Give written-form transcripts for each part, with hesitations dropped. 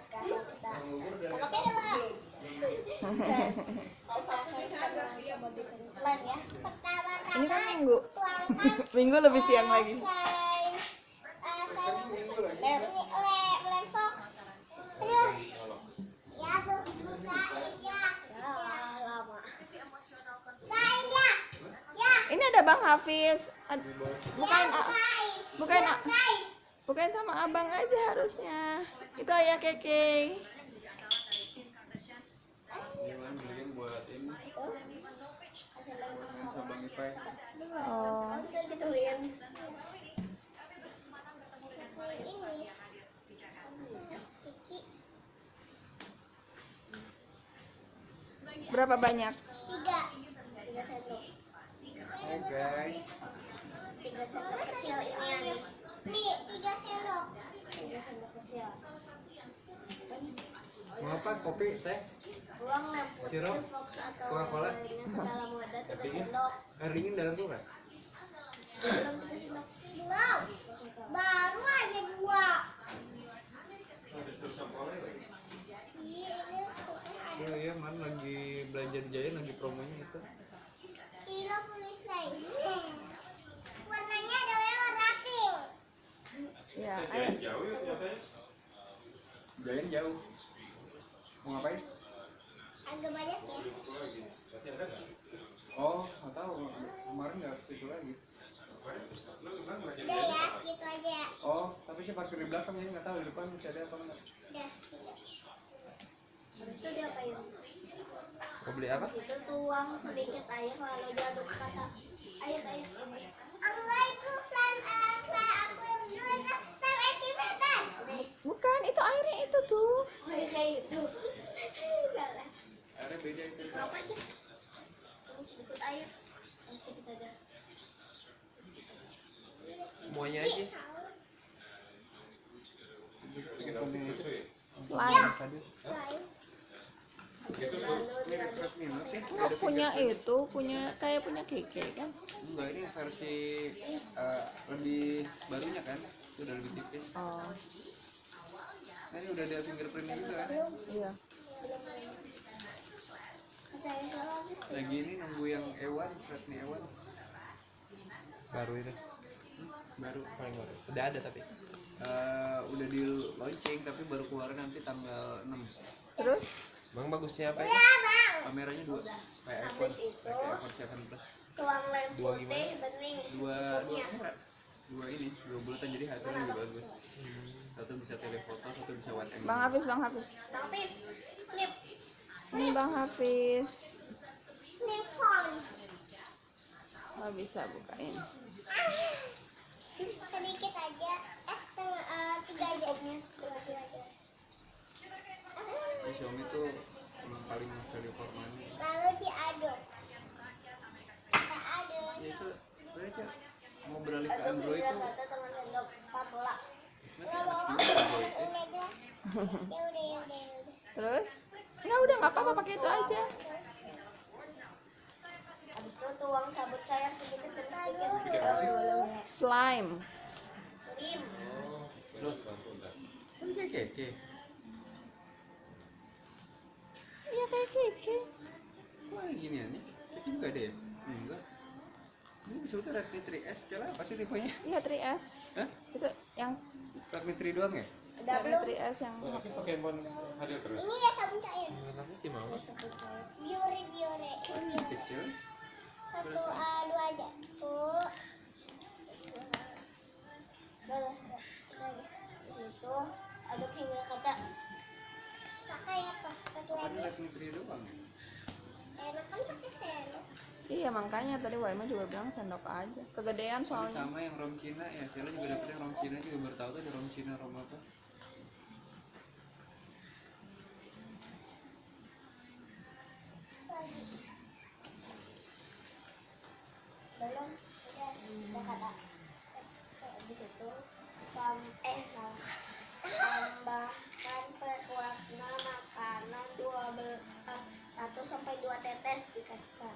sekarang kita sama kayak lah. Slime ya. Ini kan minggu. Minggu lebih siang lagi. Ini ada Bang Hafiz. Bukain sama abang aja harusnya. Itu ayah Keke. Buat ini Sabang Ipai. Oh. Berapa banyak? 3 sendok. Hai guys. 3 sendok kecil ini ya nih. Nih 3 sendok. 3 sendok kecil. Mau apa? Kopi, teh? Tuang lem putih, Sirup? Fox atau Coca-Cola? lainnya ke dalam wadah 3 sendok. Air dingin dalam kulkas. Belum 3 sendok. Belum. Baru aja 2. Oh iya, man lagi belanja di Giant lagi promonya itu. Kilo pelisai. Warnanya adalah warna pink. Ya, ayo. Giant jauh. Mau ngapain? Agak banyak ya. Oh, nggak tahu. Kemarin nggak ke situ lagi. Udah ya, gitu aja. Oh, tapi saya parkir di belakang jadi nggak tahu di depan masih ada apa enggak. Udah, tidak. Habis itu diapain? Mau beli apa? Habis itu tuang sedikit air lalu diaduk kata air ini. Enggak itu slime aku yang dulu itu slime activated. Bukan, itu airnya itu tuh. Oh ya kayak itu. Salah. Airnya beda itu. Apa aja? Kamu sedikit air. Sedikit aja. Semuanya aja. Bikin apa itu? Slime. Tadi. Slime. Ini Red Minute ya? Nggak punya itu, kayak punya Keke kan? Enggak, ini versi lebih barunya kan? Itu udah lebih tipis. Oh, Nah, ini udah ada fingerprintnya juga kan? iya. Saya salah. Lagi ini nunggu yang Ewan, Redmi Ewan. Baru itu Baru. paling baru udah ada tapi Udah di launching tapi baru keluar nanti tanggal 6. Terus? bang bagusnya apa Ya ya? bang. Kameranya 2 kayak iPhone, Habis itu kayak iPhone 7 Plus. tuang lem Dua putih gimana? bening. Dua secukupnya. kamera. Dua bulatan jadi hasilnya lebih bagus. Satu bisa telefoto, satu bisa one angle. Bang Hafiz. Tapi snip Ini Bang Hafiz. snip phone. Oh, bisa bukain. Sedikit aja. Setengah 3 aja. Tengah aja. Ini Xiaomi tuh emang paling value for money. Lalu diaduk. Kita aduk. Ya itu sebenarnya Cak, mau beralih ke Aduk Android hingga tuh rata teman sendok spatula. masih Nggak mau enak juga Android ini aja. Ya udah. Terus? Udah nggak apa-apa, pakai itu aja. Habis itu tuang sabut cair sedikit demi sedikit. Slime. Slim. Terus kan kayak keke. Iya kayak Keke. Wah gini ya nih, keke juga ada ya? Enggak. Ini disebutnya Redmi 3S, kira apa sih tipenya? Iya 3S. Hah? Itu yang Redmi 3 doang ya? Udah Redmi belum? 3S yang tapi Pokemon hadir terus Ini ya sabun cair. tapi di mana Biore. Kecil. Satu, dua aja. Tuh. Itu aduk hingga kata. Pakai apa? Pakai Kan lagi. Redmi 3 doang ya? Enak kan pakai sendok. iya makanya tadi Waima juga bilang sendok aja. Kegedean Ini soalnya. sama yang ROM Cina ya, Stella juga dapet yang ROM Cina juga baru tahu tuh ada ROM Cina, ROM apa. Belum. Udah kata. Habis itu tambahkan pewarna makanan 1 sampai 2 tetes dikasih tahu.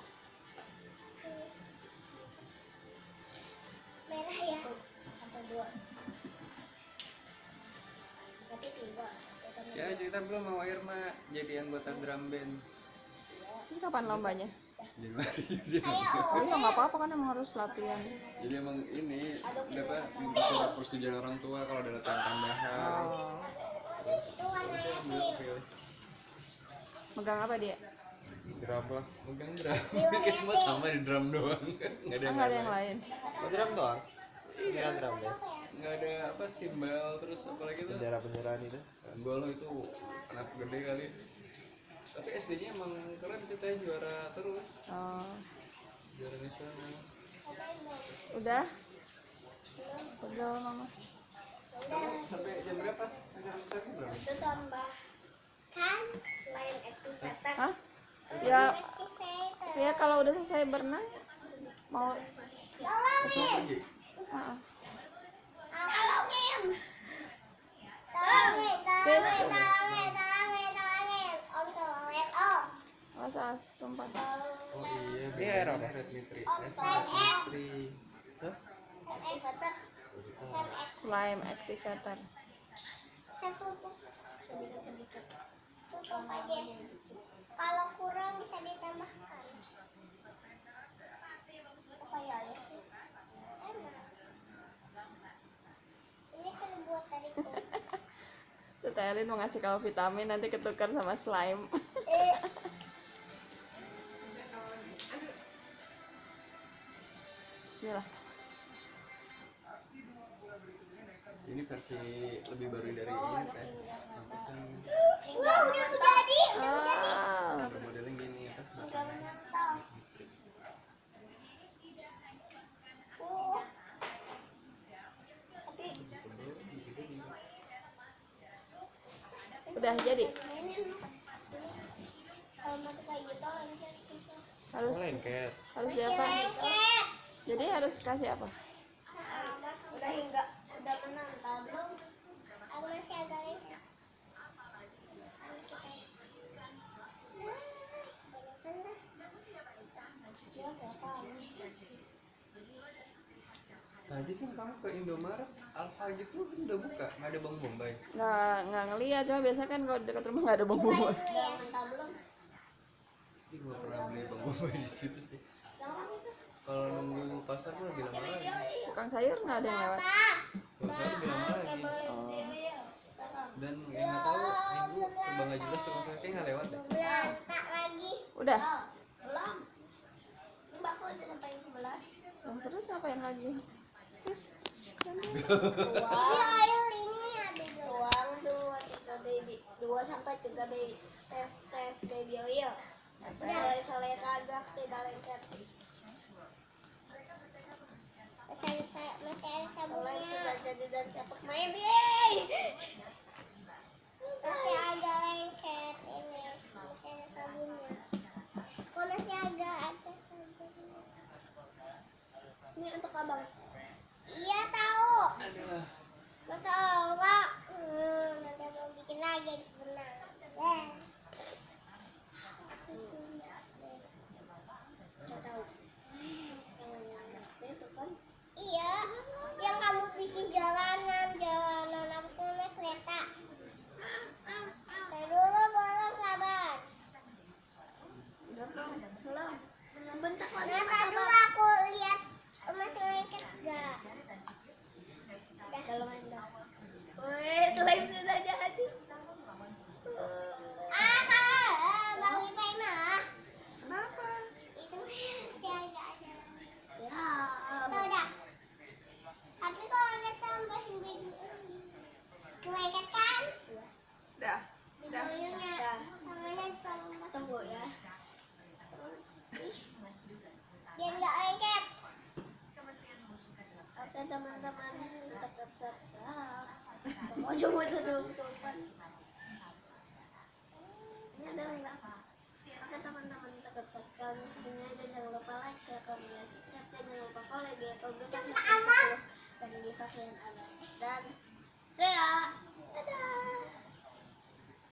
Merah ya? Atau 2? Berarti 3. Ya cerita belum mau Irma jadi anggota drum band. Terus kapan lombanya? Januari sih. Oh iya nggak apa-apa kan emang harus latihan. Jadi emang ini apa surat persetujuan orang tua kalau ada latihan tambahan. Oh. Terus udah beliau Megang apa dia? Drum lah. megang drum. Kayak semua sama di drum doang. Nggak ada Ah, nggak ada yang lain. Oh, drum doang. Beneran drum ya. Nggak ada apa simbal terus apalagi tuh. Bendera-benderaan itu. Gol itu anak gede kali. Tapi SD-nya emang keren sih teh juara terus. Oh. Juara nasional. Udah? Udah mama. Sampai jam berapa? Sampai berapa? Itu tambahkan selain activator. Hah? Ya, Activator. ya kalau udah selesai berenang mau Langsung pergi. ah, Tolongin. Om tolongin. Oh. awas tempat. Oh iya, Ini air apa? Redmi 3S Slime Redmi 3. Activator. Slime activator. Saya tutup sedikit. Tutup aja. Kalau kurang bisa ditambahkan. Apa ya sih? Enak. Ini kan buat tadiku. Tete Elin mau ngasih kau vitamin nanti ketukar sama slime. Bismillah. Ini versi lebih baru dari ini teh. Pantesan Wah, udah jadi. Ah, ada modelnya gini apa? Udah menantau. Tapi udah jadi. kalau masih kayak gitu lengket susah. Harus Oh, lengket. harus diapa? Lengket. Jadi harus kasih apa? Udah enggak, udah menantau belum? Aku masih agak lengket. Tadi kan kamu ke Indomaret Alfa gitu kan udah buka, nggak ada Bang Bombay. Nggak ngeliat, cuma biasa kan kalau dekat rumah nggak ada bumbu. Udah mentah belum? Ih, gua pernah beli Bang Bombay di situ sih. Jangan itu. Kalau nunggu pasar mah lebih lama lagi. Tukang sayur nggak ada yang lewat. Kalau saya lebih lama lagi. Dan yang nggak tahu minggu serba nggak jelas tukang sayur kayak nggak lewat deh. Berantak lagi. Udah. Belum. Ini bakal aja sampai 11. Nah, terus ngapain lagi? Terus Ini oil ini ada tuang 2-3 baby. 2-3 baby. Tes baby oil. Selai kagak tidak lengket. Masih ada sabunnya. Sudah jadi dan sepak main. Yeay. Masih agak lengket ini. Masih ada sabunnya. Kok masih agak ada sabunnya? Ini untuk abang. Iya tahu. Masa enggak? Nanti mau bikin lagi di sebelah. Nggak tahu. Itu kan? Iya, yang kamu bikin jalanan apa tuh namanya kereta. Saya dulu belum sabar. Belum. Sebentar kok. Nah, dulu aku lihat masih lengket enggak? Udah. Dalam dah. Wih, slime sudah jadi. Bang Ipai mah. kenapa? Itu masih agak ada. Ya, itu udah. Tapi kalau ada tambahin lengket kan? Udah. Videonya tangannya sama. Tunggu ya. Biar nggak lengket. Oke teman-teman, tetap subscribe. Mau coba tutupan. Ini ada enggak? Oke teman-teman, tetap subscribe videonya dan jangan lupa like, share, komen, dan subscribe dan jangan lupa follow di akun dan di bagian atas dan saya. Dadah.